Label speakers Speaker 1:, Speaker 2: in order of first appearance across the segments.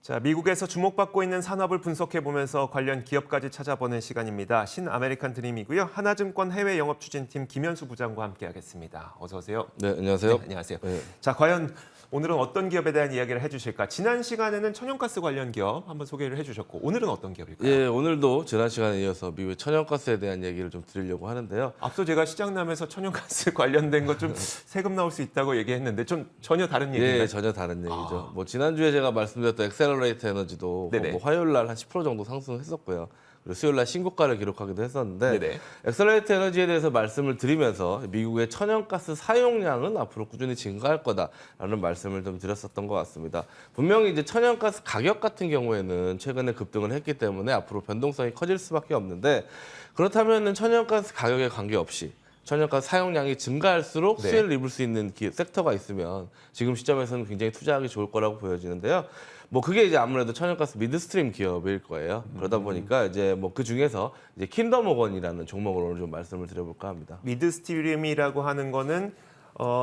Speaker 1: 자, 미국에서 주목받고 있는 산업을 분석해보면서 관련 기업까지 찾아보는 시간입니다. 신아메리칸 드림이고요. 하나증권 해외 영업 추진팀 김현수 부장과 함께하겠습니다. 어서 오세요.
Speaker 2: 네, 안녕하세요.
Speaker 1: 네, 안녕하세요.
Speaker 2: 네.
Speaker 1: 자, 과연 오늘은 어떤 기업에 대한 이야기를 해주실까? 지난 시간에는 천연가스 관련 기업 한번 소개를 해주셨고 오늘은 어떤 기업일까요?
Speaker 2: 예, 오늘도 지난 시간에 이어서 미국의 천연가스에 대한 얘기를 좀 드리려고 하는데요.
Speaker 1: 앞서 제가 시장남에서 천연가스 관련된 것 좀 세금 나올 수 있다고 얘기했는데 좀 전혀 다른 얘기인가요?
Speaker 2: 예, 전혀 다른 얘기죠. 뭐 지난주에 제가 말씀드렸던 엑셀러레이트 에너지도
Speaker 1: 네네.
Speaker 2: 뭐 화요일 날 한 10% 정도 상승했었고요. 그리고 수요일 날 신고가를 기록하기도 했었는데
Speaker 1: 네네.
Speaker 2: 엑셀러레이트 에너지에 대해서 말씀을 드리면서 미국의 천연가스 사용량은 앞으로 꾸준히 증가할 거다라는 말씀을 좀 드렸었던 것 같습니다. 분명히 이제 천연가스 가격 같은 경우에는 최근에 급등을 했기 때문에 앞으로 변동성이 커질 수밖에 없는데 그렇다면은 천연가스 가격에 관계없이 천연가스 사용량이 증가할수록
Speaker 1: 네.
Speaker 2: 수혜를 입을 수 있는 섹터가 있으면 지금 시점에서는 굉장히 투자하기 좋을 거라고 보여지는데요. 뭐 그게 이제 아무래도 천연가스 미드스트림 기업일 거예요. 그러다 보니까 이제 뭐 그 중에서 이제 킨더모건이라는 종목을 오늘 좀 말씀을 드려볼까 합니다.
Speaker 1: 미드스트림이라고 하는 거는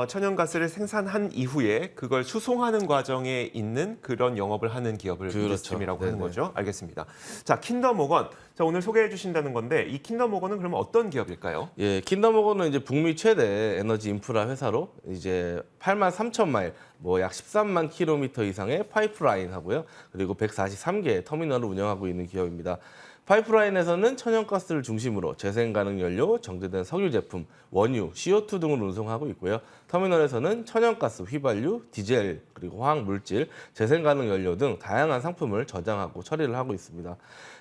Speaker 1: 천연가스를 생산한 이후에 그걸 수송하는 과정에 있는 그런 영업을 하는 기업을
Speaker 2: 그렇죠.
Speaker 1: 미드스트림이라고 하는
Speaker 2: 네네.
Speaker 1: 거죠. 알겠습니다. 자, 킨더모건. 자, 오늘 소개해 주신다는 건데 이 킨더모건은 그러면 어떤 기업일까요?
Speaker 2: 예, 킨더모건은 이제 북미 최대 에너지 인프라 회사로 이제 8만 3천 마일, 뭐 약 13만 킬로미터 이상의 파이프라인 하고요. 그리고 143개의 터미널을 운영하고 있는 기업입니다. 파이프라인에서는 천연가스를 중심으로 재생 가능 연료, 정제된 석유 제품, 원유, CO2 등을 운송하고 있고요. 터미널에서는 천연가스, 휘발유, 디젤, 그리고 화학 물질, 재생 가능 연료 등 다양한 상품을 저장하고 처리를 하고 있습니다.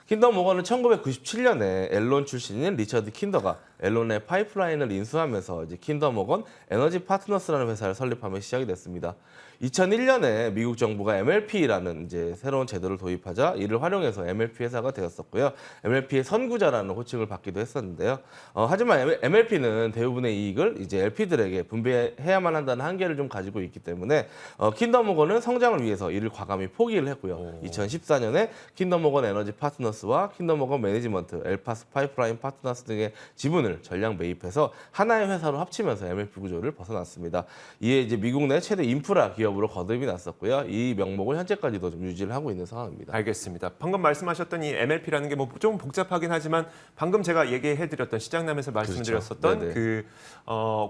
Speaker 2: 킨더모건은 1997년에 앨론 출신인 리처드 킨더가 앨론의 파이프라인을 인수하면서 이제 킨더모건 에너지 파트너스라는 회사를 설립하며 시작이 됐습니다. 2001년에 미국 정부가 MLP라는 이제 새로운 제도를 도입하자 이를 활용해서 MLP 회사가 되었었고요. MLP의 선구자라는 호칭을 받기도 했었는데요. 하지만 MLP는 대부분의 이익을 이제 LP들에게 분배해야만 한다는 한계를 좀 가지고 있기 때문에 킨더모건은 성장을 위해서 이를 과감히 포기를 했고요. 2014년에 킨더모건 에너지 파트너스와 킨더모건 매니지먼트, 엘파스 파이프라인 파트너스 등의 지분을 전량 매입해서 하나의 회사로 합치면서 MLP 구조를 벗어났습니다. 이에 이제 미국 내 최대 인프라 기업으로 거듭이 났었고요. 이 명목을 현재까지도 좀 유지를 하고 있는 상황입니다.
Speaker 1: 알겠습니다. 방금 말씀하셨던 이 MLP라는 게 뭐 좀 복잡하긴 하지만 방금 제가 얘기해드렸던 시장남에서 말씀드렸었던
Speaker 2: 네네.
Speaker 1: 그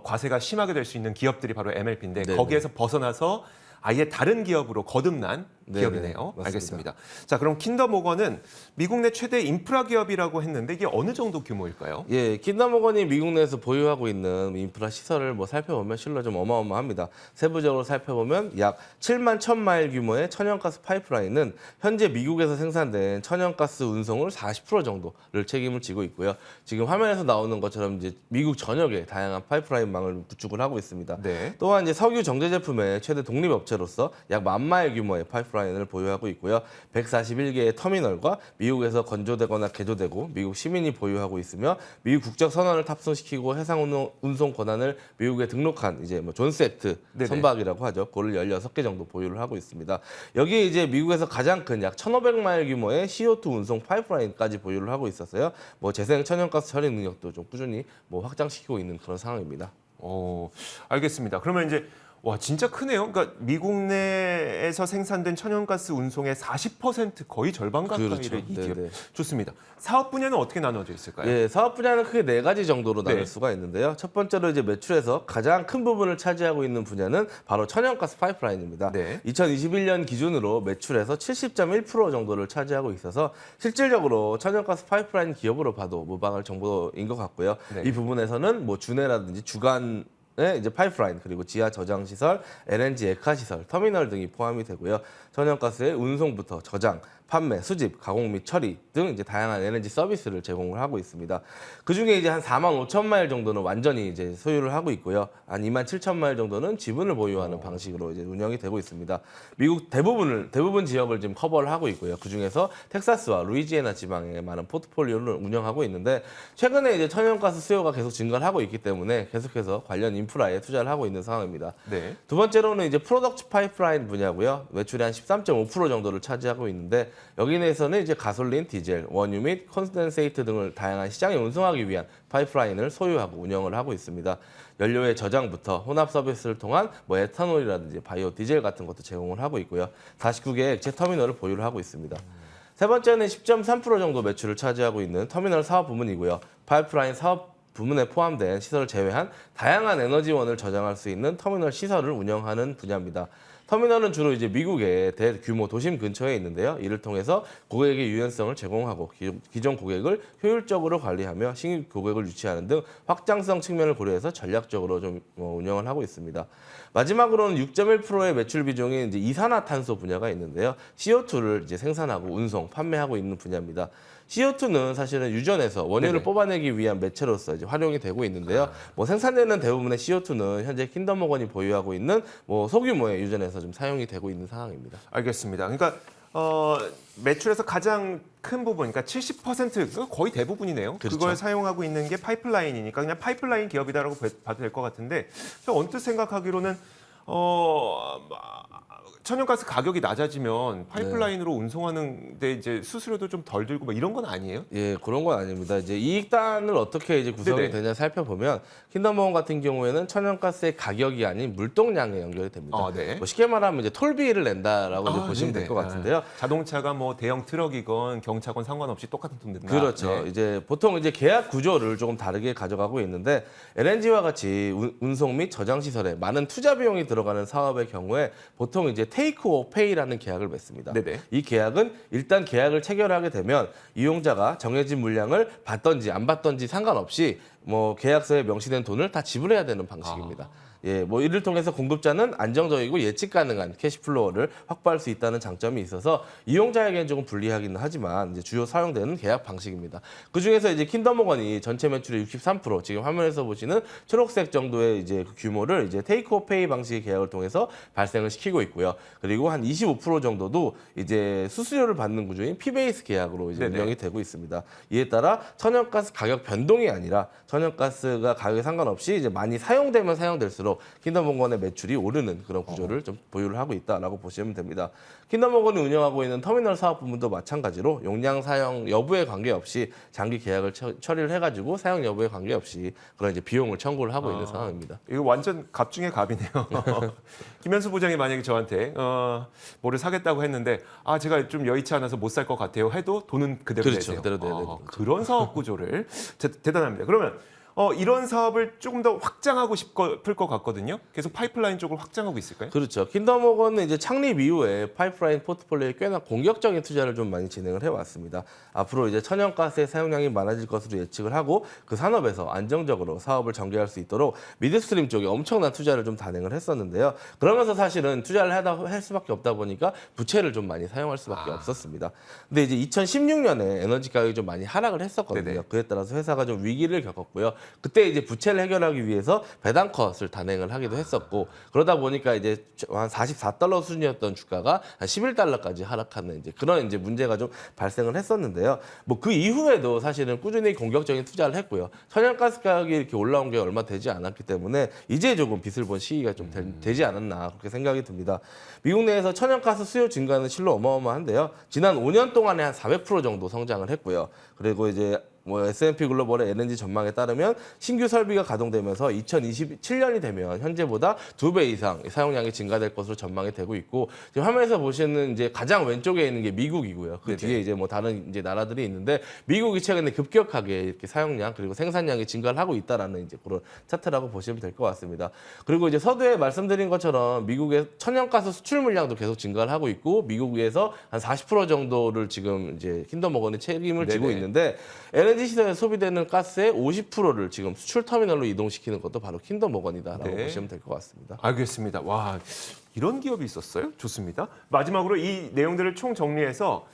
Speaker 1: 과세가 심하게 될 수 있는 기업들이 바로 MLP인데
Speaker 2: 네네.
Speaker 1: 거기에서 벗어나서 아예 다른 기업으로 거듭난
Speaker 2: 네네.
Speaker 1: 기업이네요.
Speaker 2: 맞습니다.
Speaker 1: 알겠습니다. 자, 그럼 킨더모건은 미국 내 최대 인프라 기업이라고 했는데 이게 어느 정도 규모일까요?
Speaker 2: 예, 킨더모건이 미국 내에서 보유하고 있는 인프라 시설을 뭐 살펴보면 실로 좀 어마어마합니다. 세부적으로 살펴보면 약 7만 1,000마일 규모의 천연가스 파이프라인은 현재 미국에서 생산된 천연가스 운송을 40% 정도를 책임을 지고 있고요. 지금 화면에서 나오는 것처럼 이제 미국 전역에 다양한 파이프라인망을 구축을 하고 있습니다.
Speaker 1: 네.
Speaker 2: 또한 이제 석유 정제 제품의 최대 독립업체로서 약 10,000마일 규모의 파이프라인을 보유하고 있고요. 141개의 터미널과 미국에서 건조되거나 개조되고 미국 시민이 보유하고 있으며 미국 국적 선언을 탑승시키고 해상 운송 권한을 미국에 등록한 이제 뭐 존스 액트
Speaker 1: 네네.
Speaker 2: 선박이라고 하죠. 그걸 16개 정도 보유를 하고 있습니다. 여기에 이제 미국에서 가장 큰 약 1,500마일 규모의 CO2 운송 파이프라인까지 보유를 하고 있어서요. 뭐 재생 천연가스 처리 능력도 좀 꾸준히 뭐 확장시키고 있는 그런 상황입니다.
Speaker 1: 알겠습니다. 그러면 이제 와, 진짜 크네요. 그러니까 미국 내에서 생산된 천연가스 운송의 40% 거의 절반 가까이를
Speaker 2: 그렇죠.
Speaker 1: 이 기업.
Speaker 2: 네네.
Speaker 1: 좋습니다. 사업 분야는 어떻게 나눠져 있을까요?
Speaker 2: 예, 사업 분야는 크게 4가지 정도로 나눌
Speaker 1: 네.
Speaker 2: 수가 있는데요. 첫 번째로 이제 매출에서 가장 큰 부분을 차지하고 있는 분야는 바로 천연가스 파이프라인입니다.
Speaker 1: 네.
Speaker 2: 2021년 기준으로 매출에서 70.1% 정도를 차지하고 있어서 실질적으로 천연가스 파이프라인 기업으로 봐도 무방할 정도인 것 같고요.
Speaker 1: 네.
Speaker 2: 이 부분에서는 뭐 주내라든지 주간 이제 파이프라인 그리고 지하 저장 시설, LNG 액화 시설, 터미널 등이 포함이 되고요. 천연가스의 운송부터 저장, 판매, 수집, 가공 및 처리 등 이제 다양한 에너지 서비스를 제공을 하고 있습니다. 그 중에 이제 한 4만 5천 마일 정도는 완전히 이제 소유를 하고 있고요. 한 2만 7천 마일 정도는 지분을 보유하는 방식으로 이제 운영이 되고 있습니다. 미국 대부분 지역을 지금 커버를 하고 있고요. 그 중에서 텍사스와 루이지애나 지방에 많은 포트폴리오를 운영하고 있는데 최근에 이제 천연가스 수요가 계속 증가를 하고 있기 때문에 계속해서 관련 인프라에 투자를 하고 있는 상황입니다.
Speaker 1: 네.
Speaker 2: 두 번째로는 이제 프로덕트 파이프라인 분야고요. 매출이 한 13.5% 정도를 차지하고 있는데 여기 내에서는 이제 가솔린, 디젤, 원유 및 콘덴세이트 등을 다양한 시장에 운송하기 위한 파이프라인을 소유하고 운영을 하고 있습니다. 연료의 저장부터 혼합 서비스를 통한 에탄올이라든지 바이오 디젤 같은 것도 제공을 하고 있고요. 49개의 액체 터미널을 보유를 하고 있습니다. 세 번째는 10.3% 정도 매출을 차지하고 있는 터미널 사업 부문이고요. 파이프라인 사업 부문에 포함된 시설을 제외한 다양한 에너지원을 저장할 수 있는 터미널 시설을 운영하는 분야입니다. 터미널은 주로 이제 미국의 대규모 도심 근처에 있는데요. 이를 통해서 고객의 유연성을 제공하고 기존 고객을 효율적으로 관리하며 신규 고객을 유치하는 등 확장성 측면을 고려해서 전략적으로 좀 운영을 하고 있습니다. 마지막으로는 6.1%의 매출 비중이 이제 이산화탄소 분야가 있는데요. CO2를 이제 생산하고 운송, 판매하고 있는 분야입니다. CO2는 사실은 유전에서 원유를
Speaker 1: 네네.
Speaker 2: 뽑아내기 위한 매체로서 이제 활용이 되고 있는데요. 생산되는 대부분의 CO2는 현재 킨덤모건이 보유하고 있는 소규모의 유전에서 좀 사용이 되고 있는 상황입니다.
Speaker 1: 알겠습니다. 그러니까 매출에서 가장 큰 부분, 그러니까 70% 거의 대부분이네요.
Speaker 2: 그렇죠.
Speaker 1: 그걸 사용하고 있는 게 파이프라인이니까 그냥 파이프라인 기업이다라고 봐도 될 것 같은데, 제가 언뜻 생각하기로는 천연가스 가격이 낮아지면 파이프라인으로 운송하는데 이제 수수료도 좀 덜 들고 뭐 이런 건 아니에요?
Speaker 2: 예, 그런 건 아닙니다. 이제 이익단을 어떻게 이제 구성이
Speaker 1: 네네.
Speaker 2: 되냐 살펴보면 킨덤모건 같은 경우에는 천연가스의 가격이 아닌 물동량에 연결이 됩니다.
Speaker 1: 네.
Speaker 2: 쉽게 말하면 이제 톨비를 낸다라고 이제 보시면 될
Speaker 1: 네네.
Speaker 2: 것 같은데요.
Speaker 1: 자동차가 뭐 대형 트럭이건 경차건 상관없이 똑같은 돈 낸다.
Speaker 2: 그렇죠.
Speaker 1: 네.
Speaker 2: 이제 보통 이제 계약 구조를 조금 다르게 가져가고 있는데 LNG와 같이 운송 및 저장 시설에 많은 투자 비용이 들어가는 사업의 경우에 보통 이제 테이크 오 페이라는 계약을 맺습니다.
Speaker 1: 네네.
Speaker 2: 이 계약은 일단 계약을 체결하게 되면 이용자가 정해진 물량을 받던지 안 받던지 상관없이 계약서에 명시된 돈을 다 지불해야 되는 방식입니다. 예, 이를 통해서 공급자는 안정적이고 예측 가능한 캐시플로우를 확보할 수 있다는 장점이 있어서 이용자에게는 조금 불리하기는 하지만 이제 주요 사용되는 계약 방식입니다. 그 중에서 이제 킨덤모건이 전체 매출의 63%, 지금 화면에서 보시는 초록색 정도의 이제 그 규모를 이제 테이크 오 페이 방식의 계약을 통해서 발생을 시키고 있고요. 그리고 한 25% 정도도 이제 수수료를 받는 구조인 피베이스 계약으로 이제
Speaker 1: 네네.
Speaker 2: 운영이 되고 있습니다. 이에 따라 천연가스 가격 변동이 아니라 천연가스가 가격에 상관없이 이제 많이 사용되면 사용될수록 킨덤모건의 매출이 오르는 그런 구조를 좀 보유를 하고 있다라고 보시면 됩니다. 킨덤모건이 운영하고 있는 터미널 사업 부문도 마찬가지로 용량 사용 여부에 관계없이 장기 계약을 처리를 해가지고 사용 여부에 관계없이 그런 이제 비용을 청구를 하고 있는 상황입니다.
Speaker 1: 이거 완전 갑 중에 갑이네요. 김현수 부장이 만약에 저한테 뭐를 사겠다고 했는데 제가 좀 여의치 않아서 못 살 것 같아요 해도 돈은 그대로
Speaker 2: 그렇죠.
Speaker 1: 내세요.
Speaker 2: 그대로 내야 되는 거죠.
Speaker 1: 그런 사업 구조를 대단합니다. 그러면 이런 사업을 조금 더 확장하고 싶을 것 같거든요. 계속 파이프라인 쪽을 확장하고 있을까요?
Speaker 2: 그렇죠. 킨덤모건은 이제 창립 이후에 파이프라인 포트폴리오에 꽤나 공격적인 투자를 좀 많이 진행을 해왔습니다. 앞으로 이제 천연가스의 사용량이 많아질 것으로 예측을 하고 그 산업에서 안정적으로 사업을 전개할 수 있도록 미드스트림 쪽에 엄청난 투자를 좀 단행을 했었는데요. 그러면서 사실은 투자를 할 수밖에 없다 보니까 부채를 좀 많이 사용할 수밖에 없었습니다. 근데 이제 2016년에 에너지 가격이 좀 많이 하락을 했었거든요.
Speaker 1: 네네.
Speaker 2: 그에 따라서 회사가 좀 위기를 겪었고요. 그때 이제 부채를 해결하기 위해서 배당컷을 단행을 하기도 했었고 그러다 보니까 이제 한 44달러 수준이었던 주가가 한 11달러까지 하락하는 이제 그런 이제 문제가 좀 발생을 했었는데요. 그 이후에도 사실은 꾸준히 공격적인 투자를 했고요. 천연가스 가격이 이렇게 올라온 게 얼마 되지 않았기 때문에 이제 조금 빚을 본 시기가 좀 되지 않았나 그렇게 생각이 듭니다. 미국 내에서 천연가스 수요 증가는 실로 어마어마한데요. 지난 5년 동안에 한 400% 정도 성장을 했고요. 그리고 이제 S&P 글로벌의 LNG 전망에 따르면 신규 설비가 가동되면서 2027년이 되면 현재보다 2배 이상 사용량이 증가될 것으로 전망이 되고 있고 지금 화면에서 보시는 이제 가장 왼쪽에 있는 게 미국이고요. 그
Speaker 1: 네네.
Speaker 2: 뒤에 이제 다른 이제 나라들이 있는데 미국이 최근에 급격하게 이렇게 사용량 그리고 생산량이 증가를 하고 있다라는 이제 그런 차트라고 보시면 될 것 같습니다. 그리고 이제 서두에 말씀드린 것처럼 미국의 천연가스 수출 물량도 계속 증가를 하고 있고 미국에서 한 40% 정도를 지금 이제 킨덤모건이 책임을 지고
Speaker 1: 네네.
Speaker 2: 있는데 LNG 시설에 소비되는 가스의 50%를 지금 수출 터미널로 이동시키는 것도 바로 킨덤모건이다라고
Speaker 1: 네.
Speaker 2: 보시면 될 것 같습니다.
Speaker 1: 알겠습니다. 와, 이런 기업이 있었어요? 좋습니다. 마지막으로 이 내용들을 총 정리해서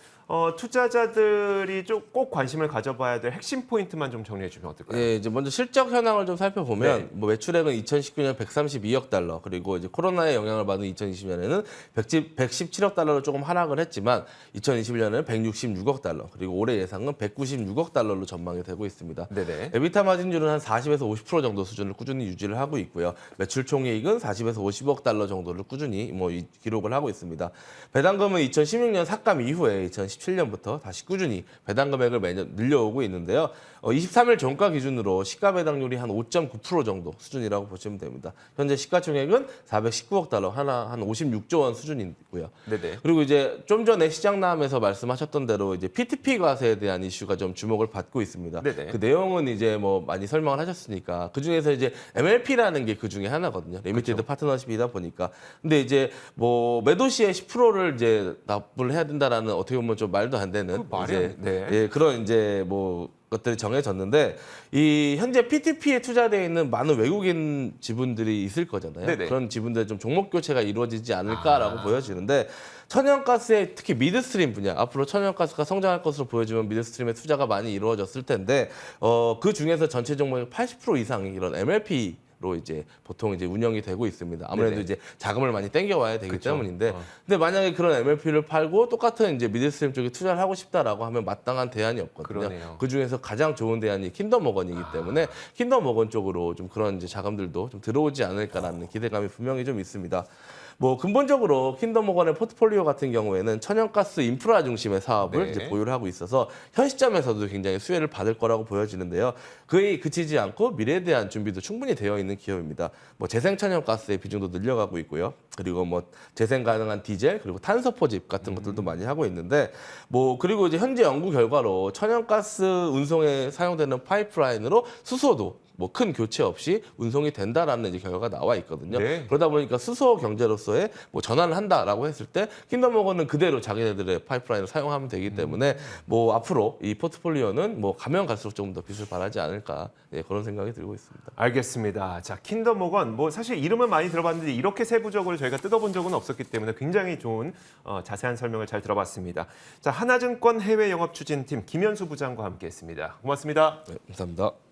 Speaker 1: 투자자들이 좀 꼭 관심을 가져봐야 될 핵심 포인트만 좀 정리해 주면 어떨까요?
Speaker 2: 예, 이제 먼저 실적 현황을 좀 살펴보면 매출액은 2019년 132억 달러 그리고 이제 코로나의 영향을 받은 2020년에는 117억 달러로 조금 하락을 했지만 2021년에는 166억 달러 그리고 올해 예상은 196억 달러로 전망이 되고 있습니다.
Speaker 1: 네네.
Speaker 2: 에비타 마진율은 한 40에서 50% 정도 수준을 꾸준히 유지를 하고 있고요. 매출 총이익은 40에서 50억 달러 정도를 꾸준히 기록을 하고 있습니다. 배당금은 2016년 삭감 이후에 2017년부터 다시 꾸준히 배당 금액을 매년 늘려오고 있는데요. 23일 종가 기준으로 시가 배당률이 한 5.9% 정도 수준이라고 보시면 됩니다. 현재 시가총액은 419억 달러, 하나 한 56조 원 수준이고요.
Speaker 1: 네네.
Speaker 2: 그리고 이제 좀 전에 시장남에서 말씀하셨던 대로 이제 P2P 과세에 대한 이슈가 좀 주목을 받고 있습니다.
Speaker 1: 네네.
Speaker 2: 그 내용은 이제 뭐 많이 설명을 하셨으니까 그 중에서 이제 MLP라는 게 그 중에 하나거든요. 리미티드 파트너십이다 보니까. 근데 이제 뭐 매도 시에 10%를 이제 납부를 해야 된다라는 어떻게 보면 좀 말도 안 되는 이제 예, 그런 이제 뭐 것들이 정해졌는데 이 현재 P2P에 투자되어 있는 많은 외국인 지분들이 있을 거잖아요.
Speaker 1: 네네.
Speaker 2: 그런 지분들 좀 종목 교체가 이루어지지 않을까라고 보여지는데 천연가스의 특히 미드스트림 분야 앞으로 천연가스가 성장할 것으로 보여지면 미드스트림의 투자가 많이 이루어졌을 텐데 그 중에서 전체 종목의 80% 이상이 이런 MLP 로 이제 보통 이제 운영이 되고 있습니다. 아무래도
Speaker 1: 네네.
Speaker 2: 이제 자금을 많이 땡겨와야 되기
Speaker 1: 그쵸.
Speaker 2: 때문인데, 근데 만약에 그런 MLP를 팔고 똑같은 이제 미드스트림 쪽에 투자를 하고 싶다라고 하면 마땅한 대안이 없거든요.
Speaker 1: 그러네요.
Speaker 2: 그 중에서 가장 좋은 대안이 킨더모건이기 때문에 킨더모건 쪽으로 좀 그런 이제 자금들도 좀 들어오지 않을까라는 기대감이 분명히 좀 있습니다. 뭐 근본적으로 킨더모건의 포트폴리오 같은 경우에는 천연가스 인프라 중심의 사업을
Speaker 1: 네.
Speaker 2: 이제 보유를 하고 있어서 현 시점에서도 굉장히 수혜를 받을 거라고 보여지는데요. 그에 그치지 않고 미래에 대한 준비도 충분히 되어 있는 기업입니다. 뭐 재생천연가스의 비중도 늘려가고 있고요. 그리고 뭐 재생 가능한 디젤 그리고 탄소 포집 같은 것들도 많이 하고 있는데 뭐 그리고 이제 현재 연구 결과로 천연가스 운송에 사용되는 파이프라인으로 수소도 뭐 큰 교체 없이 운송이 된다라는 이제 결과가 나와 있거든요.
Speaker 1: 네.
Speaker 2: 그러다 보니까 수소 경제로서의 뭐 전환을 한다라고 했을 때 킨더모건은 그대로 자기네들의 파이프라인을 사용하면 되기 때문에 뭐 앞으로 이 포트폴리오는 뭐 가면 갈수록 조금 더 빛을 발하지 않을까 그런 생각이 들고 있습니다.
Speaker 1: 알겠습니다. 자, 킨더모건 뭐 사실 이름은 많이 들어봤는데 이렇게 세부적으로 저희가 뜯어본 적은 없었기 때문에 굉장히 좋은 자세한 설명을 잘 들어봤습니다. 자, 하나증권 해외 영업 추진팀 김현수 부장과 함께했습니다. 고맙습니다.
Speaker 2: 네, 감사합니다.